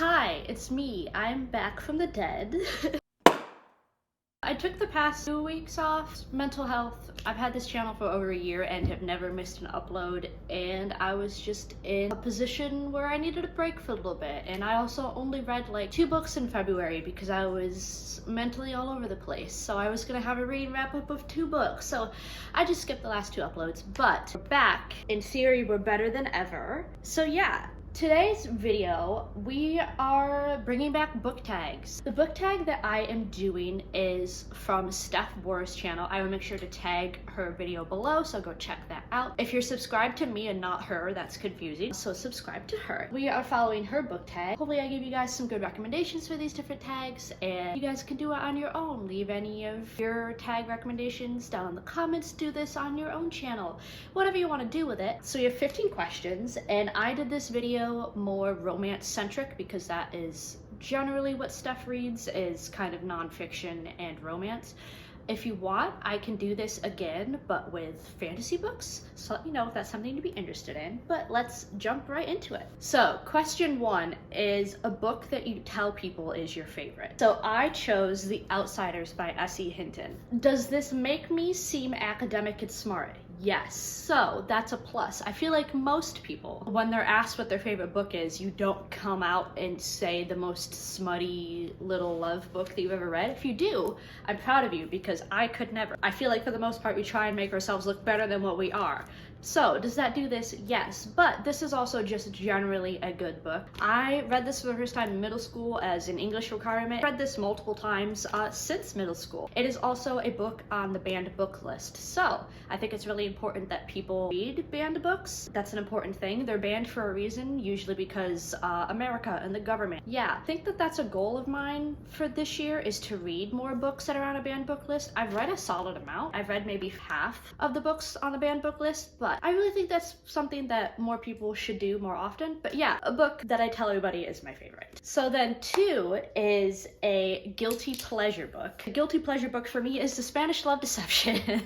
Hi, it's me. I'm back from the dead. I took the past 2 weeks off. Mental health. I've had this channel for over a year and have never missed an upload, and I was just in a position where I needed a break for a little bit. And I also only read like 2 books in February because I was mentally all over the place. So I was gonna have a reading wrap up of 2 books. So I just skipped the last 2 uploads, but we're back. In theory, we're better than ever. So yeah. Today's video, we are bringing back book tags. The book tag that I am doing is from Steph Boer's channel. I will make sure to tag her video below, so go check that out. If you're subscribed to me and not her, that's confusing, so subscribe to her. We are following her book tag. Hopefully I give you guys some good recommendations for these different tags, and you guys can do it on your own. Leave any of your tag recommendations down in the comments. Do this on your own channel. Whatever you want to do with it. So we have 15 questions, and I did this video more romance centric because that is generally what Steph reads, is kind of nonfiction and romance. If you want, I can do this again, but with fantasy books. So let me know if that's something to be interested in, but let's jump right into it. So question 1 is a book that you tell people is your favorite. So I chose The Outsiders by S.E. Hinton. Does this make me seem academic and smart? Yes, so that's a plus. I feel like most people, when they're asked what their favorite book is, you don't come out and say the most smutty little love book that you've ever read. If you do, I'm proud of you because I could never. I feel like for the most part we try and make ourselves look better than what we are. So does that do this? Yes, but this is also just generally a good book. I read this for the first time in middle school as an English requirement. I read this multiple times since middle school. It is also a book on the banned book list. So I think it's really important that people read banned books. That's an important thing. They're banned for a reason, usually because America and the government. Yeah, I think that that's a goal of mine for this year, is to read more books that are on a banned book list. I've read a solid amount. I've read maybe half of the books on the banned book list, but I really think that's something that more people should do more often. But yeah, a book that I tell everybody is my favorite. So then 2 is a guilty pleasure book. A guilty pleasure book for me is The Spanish Love Deception.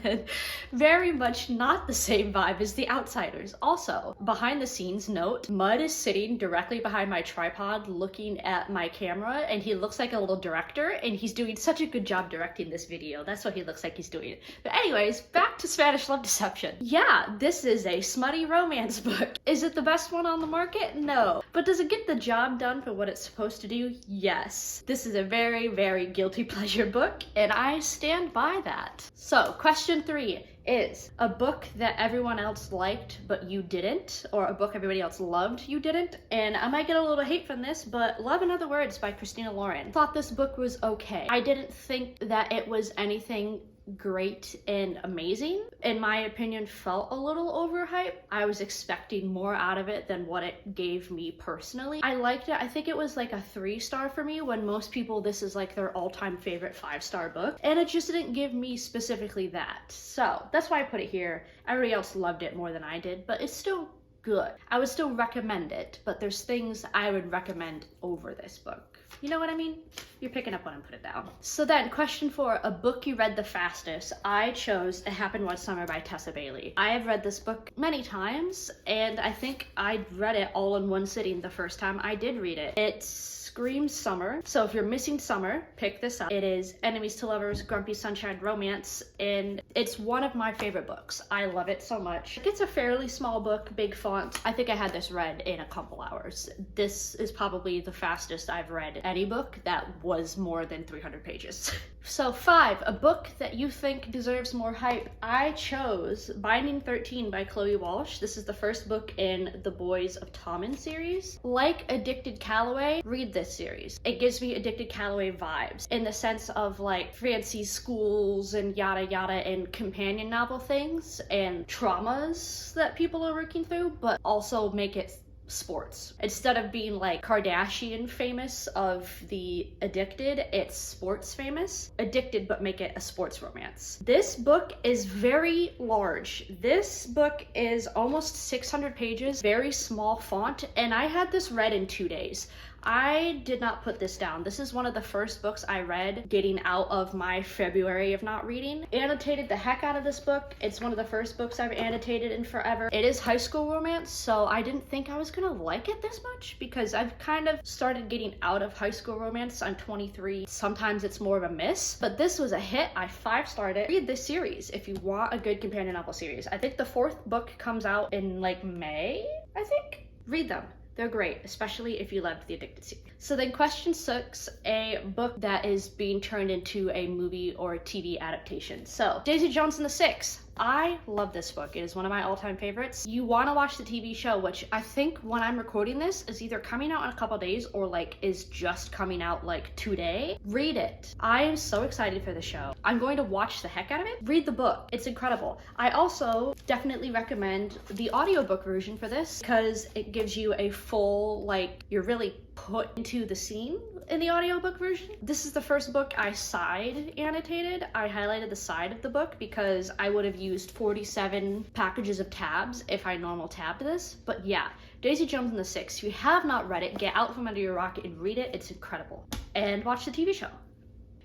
Very much not the same vibe as The Outsiders. Also, behind the scenes note, Mud is sitting directly behind my tripod looking at my camera, and he looks like a little director, and he's doing such a good job directing this video. That's what he looks like he's doing. But anyways, back to Spanish Love Deception. Yeah, this is a smutty romance book. Is it the best one on the market? No. But does it get the job done for what it's supposed to do? Yes. This is a very, very guilty pleasure book, and I stand by that. So, question 3 is a book that everyone else liked but you didn't, or a book everybody else loved you didn't. And I might get a little hate from this, but Love in Other Words by Christina Lauren. Thought this book was okay. I didn't think that it was anything great and amazing. In my opinion, felt a little overhyped. I was expecting more out of it than what it gave me personally. I liked it. I think it was like a 3-star for me, when most people this is like their all-time favorite 5-star book, and it just didn't give me specifically that. So that's why I put it here. Everybody else loved it more than I did, but it's still good. I would still recommend it, but there's things I would recommend over this book. You know what I mean? You're picking up when I put it down. So then, question 4, a book you read the fastest. I chose It Happened One Summer by Tessa Bailey. I have read this book many times, and I think I read it all in one sitting the first time I did read it. It screams summer. So if you're missing summer, pick this up. It is enemies to lovers, grumpy sunshine romance, and it's one of my favorite books. I love it so much. It's a fairly small book, big font. I think I had this read in a couple hours. This is probably the fastest I've read any book that was more than 300 pages. So 5, a book that you think deserves more hype. I chose Binding 13 by Chloe Walsh. This is the first book in the Boys of Tommen series. Like Addicted Calloway, read this series. It gives me Addicted Calloway vibes in the sense of like fancy schools and yada yada and companion novel things and traumas that people are working through, but also make it sports. Instead of being like Kardashian famous of the Addicted, it's sports famous. Addicted, but make it a sports romance. This book is very large. This book is almost 600 pages, very small font, and I had this read in 2 days. I did not put this down. This is one of the first books I read getting out of my February of not reading. Annotated the heck out of this book. It's one of the first books I've annotated in forever. It is high school romance, so I didn't think I was gonna like it this much because I've kind of started getting out of high school romance. I'm 23. Sometimes it's more of a miss, but this was a hit. I 5-starred it. Read this series if you want a good companion novel series. I think the 4th book comes out in like May, I think. Read them. They're great, especially if you loved The Addicted Series. So then question 6, a book that is being turned into a movie or a TV adaptation. So Daisy Jones and the Six. I love this book. It is one of my all-time favorites. You want to watch the TV show, which I think when I'm recording this is either coming out in a couple days or like is just coming out like today. Read it. I am so excited for the show. I'm going to watch the heck out of it. Read the book. It's incredible. I also definitely recommend the audiobook version for this because it gives you a full, like, you're really put into the scene in the audiobook version. This is the first book I side annotated. I highlighted the side of the book because I would have used 47 packages of tabs if I normal tabbed this. But yeah, Daisy Jones and the Six. If you have not read it, get out from under your rock and read it. It's incredible. And watch the TV show.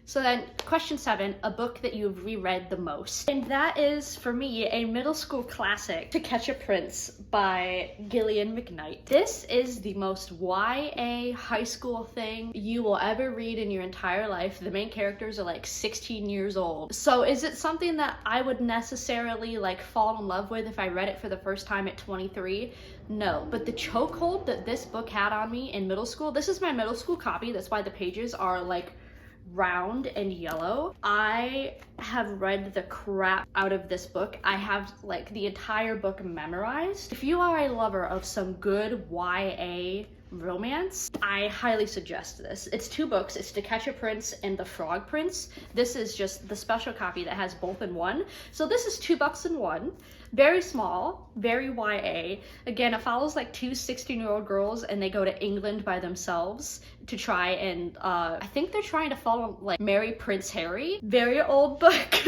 So then question 7, a book that you've reread the most. And that is, for me, a middle school classic, To Catch a Prince by Gillian McKnight. This is the most YA high school thing you will ever read in your entire life. The main characters are like 16 years old. So is it something that I would necessarily like fall in love with if I read it for the first time at 23? No, but the chokehold that this book had on me in middle school, this is my middle school copy, that's why the pages are like round and yellow. I have read the crap out of this book. I have like the entire book memorized. If you are a lover of some good YA romance, I highly suggest this. It's 2 books. It's To Catch a Prince and The Frog Prince. This is just the special copy that has both in one. So this is 2 books in one. Very small, very YA. Again, it follows like 2 16-year-old girls and they go to England by themselves to try and, I think they're trying to follow, like, marry Prince Harry. Very old book.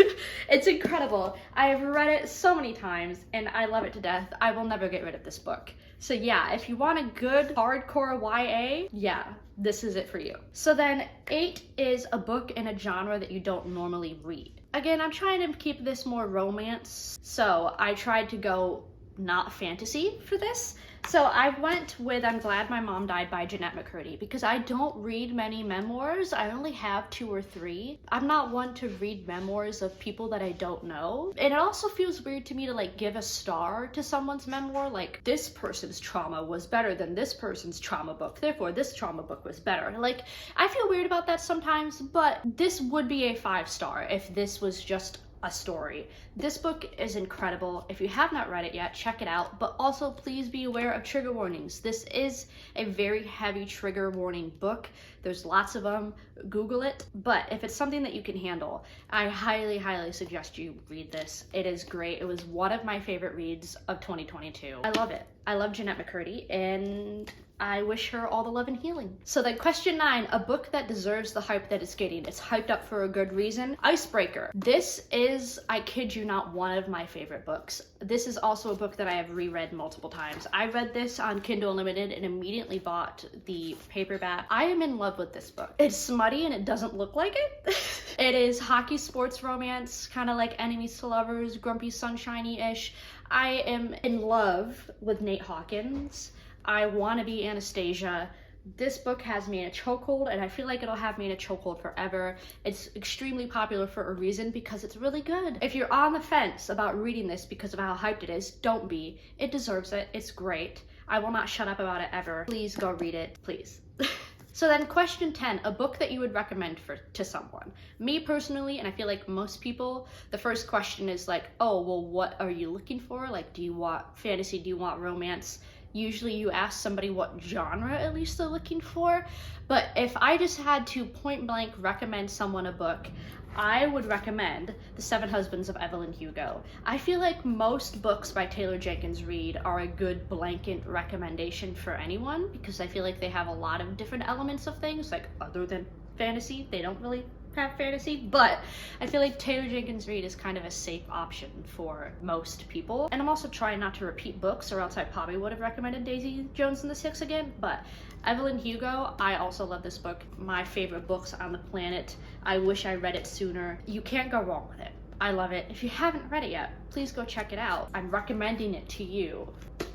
It's incredible. I've read it so many times and I love it to death. I will never get rid of this book. So yeah, if you want a good hardcore YA, yeah, this is it for you. So then 8 is a book in a genre that you don't normally read. Again, I'm trying to keep this more romance, so I tried to go not fantasy for this. So I went with I'm Glad My Mom Died by Jeanette McCurdy because I don't read many memoirs. I only have 2 or 3. I'm not one to read memoirs of people that I don't know. And it also feels weird to me to like give a star to someone's memoir, like this person's trauma was better than this person's trauma book, therefore this trauma book was better. Like, I feel weird about that sometimes, but this would be a 5-star if this was just a story. This book is incredible. If you have not read it yet, check it out, but also please be aware of trigger warnings. This is a very heavy trigger warning book. There's lots of them. Google it, but if it's something that you can handle, I highly, highly suggest you read this. It is great. It was one of my favorite reads of 2022. I love it. I love Jeanette McCurdy and I wish her all the love and healing. So then question 9, a book that deserves the hype that it's getting. It's hyped up for a good reason. Icebreaker. This is, I kid you not, one of my favorite books. This is also a book that I have reread multiple times. I read this on Kindle Unlimited and immediately bought the paperback. I am in love with this book. It's smutty and it doesn't look like it. It is hockey sports romance, kind of like Enemies to Lovers, Grumpy Sunshiny-ish. I am in love with Nate Hawkins. I want to be Anastasia. This book has me in a chokehold and I feel like it'll have me in a chokehold forever. It's extremely popular for a reason because it's really good. If you're on the fence about reading this because of how hyped it is, don't be. It deserves it. It's great. I will not shut up about it ever. Please go read it, please. So then question 10, a book that you would recommend to someone. Me personally, and I feel like most people, the first question is like, oh, well, what are you looking for? Like, do you want fantasy? Do you want romance? Usually you ask somebody what genre at least they're looking for. But if I just had to point blank recommend someone a book, I would recommend The 7 Husbands of Evelyn Hugo. I feel like most books by Taylor Jenkins Reid are a good blanket recommendation for anyone because I feel like they have a lot of different elements of things, like other than fantasy, they don't really have fantasy, but I feel like Taylor Jenkins Reid is kind of a safe option for most people. And I'm also trying not to repeat books, or else I probably would have recommended Daisy Jones and the Six again, but Evelyn Hugo, I also love this book. My favorite books on the planet. I wish I read it sooner. You can't go wrong with it. I love it. If you haven't read it yet, please go check it out. I'm recommending it to you.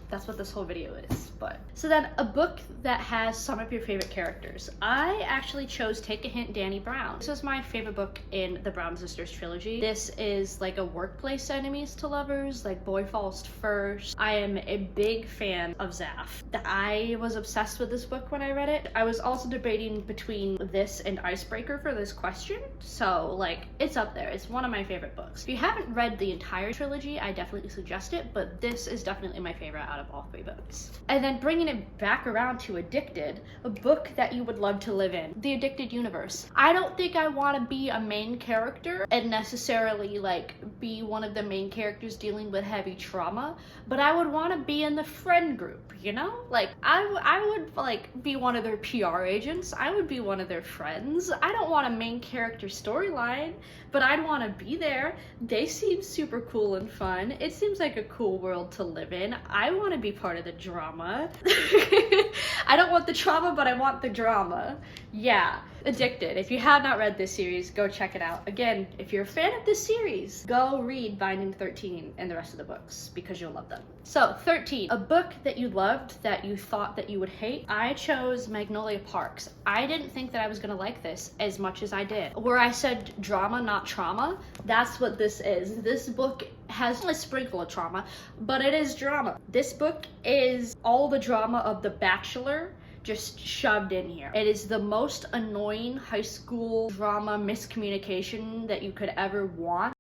That's what this whole video is. But so then, a book that has some of your favorite characters. I actually chose Take a Hint, Dani Brown. This is my favorite book in the Brown Sisters trilogy. This is like a workplace enemies to lovers, like boy falls first. I am a big fan of Zaf. I was obsessed with this book when I read it. I was also debating between this and Icebreaker for this question, so like it's up there. It's one of my favorite books. If you haven't read the entire trilogy, I definitely suggest it, but this is definitely my favorite out of all 3 books. And then bringing it back around to Addicted, a book that you would love to live in. The Addicted universe. I don't think I want to be a main character and necessarily like be one of the main characters dealing with heavy trauma, but I would want to be in the friend group, you know? Like I would like be one of their PR agents. I would be one of their friends. I don't want a main character storyline, but I'd want to be there. They seem super cool and fun. It seems like a cool world to live in. I want to be part of the drama. I don't want the trauma, but I want the drama. Yeah, Addicted. If you have not read this series, go check it out. Again, if you're a fan of this series, go read Binding 13 and the rest of the books because you'll love them. So 13, a book that you loved that you thought that you would hate. I chose Magnolia Parks. I didn't think that I was gonna like this as much as I did. Where I said drama, not trauma, that's what this is. This book has a sprinkle of trauma, but it is drama. This book is all the drama of The Bachelor just shoved in here. It is the most annoying high school drama miscommunication that you could ever want.